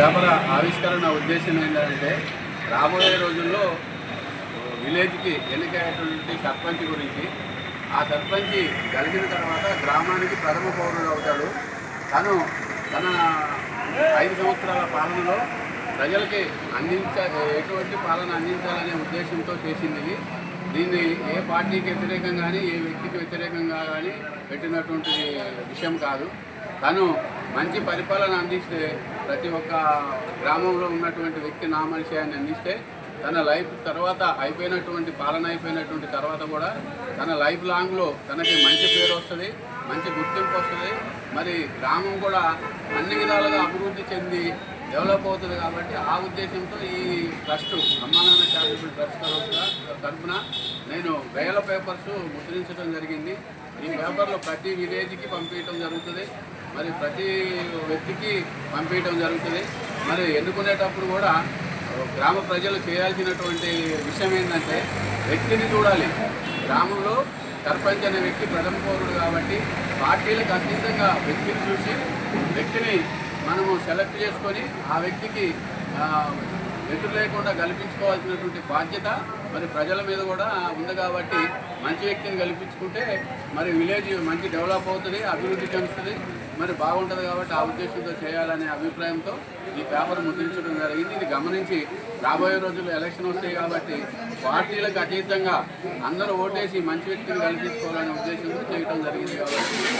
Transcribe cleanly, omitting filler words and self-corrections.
Paper ఆవిష్కరణ ఉద్దేశం ఏంటంటే రాబోయే రోజుల్లో విలేజ్కి ఎన్నికైనటువంటి సర్పంచ్ గురించి, ఆ సర్పంచ్ గెలిచిన తర్వాత గ్రామానికి ప్రథమ పౌరుడు అవుతాడు. తన 5 సంవత్సరాల పాలనలో ప్రజలకి ఎటువంటి పాలన అందించాలనే ఉద్దేశంతో చేసింది. దీన్ని ఏ పార్టీకి వ్యతిరేకంగా కానీ ఏ వ్యక్తికి వ్యతిరేకంగా కానీ పెట్టినటువంటి విషయం కాదు. తను మంచి పరిపాలన అందిస్తే, ప్రతి ఒక్క గ్రామంలో ఉన్నటువంటి వ్యక్తి నా మనిషి అని అందిస్తే, తన లైఫ్ తర్వాత పాలన అయిపోయినటువంటి తర్వాత కూడా తన లైఫ్ లాంగ్లో తనకి మంచి పేరు వస్తుంది, మంచి గుర్తింపు వస్తుంది. మరి గ్రామం కూడా అన్ని విధాలుగా అభివృద్ధి చెంది డెవలప్ అవుతుంది. కాబట్టి ఆ ఉద్దేశంతో ఈ ట్రస్ట్ అమ్మా నాన్న చారిటబుల్ ట్రస్ట్ తరఫున నేను 1000 పేపర్స్ ముద్రించడం జరిగింది. ఈ పేపర్లో ప్రతి విలేజ్కి పంపించడం జరుగుతుంది, మరి ప్రతి వ్యక్తికి పంపించడం జరుగుతుంది. మరి ఎన్నుకునేటప్పుడు కూడా గ్రామ ప్రజలు చేయాల్సినటువంటి విషయం ఏంటంటే వ్యక్తిని చూడాలి. గ్రామంలో సర్పంచ్ అనే వ్యక్తి ప్రథమ పౌరుడు కాబట్టి పార్టీలకు అతీతంగా వ్యక్తిని చూసి వ్యక్తిని మనము సెలెక్ట్ చేసుకొని ఆ వ్యక్తికి ఎదురు లేకుండా గెలిపించుకోవాల్సినటువంటి బాధ్యత మరి ప్రజల మీద కూడా ఉంది. కాబట్టి మంచి వ్యక్తిని గెలిపించుకుంటే మరి విలేజ్ మంచి డెవలప్ అవుతుంది, అభివృద్ధి చెందుతుంది, మరి బాగుంటుంది. కాబట్టి ఆ ఉద్దేశంతో చేయాలనే అభిప్రాయంతో ఈ పేపర్ ముద్రించడం జరిగింది. ఇది గమనించి రాబోయే రోజుల్లో ఎలక్షన్ వస్తాయి కాబట్టి పార్టీలకు అతీతంగా అందరూ ఓటేసి మంచి వ్యక్తిని గెలిపించుకోవాలనే ఉద్దేశంతో చేయడం జరిగింది. కాబట్టి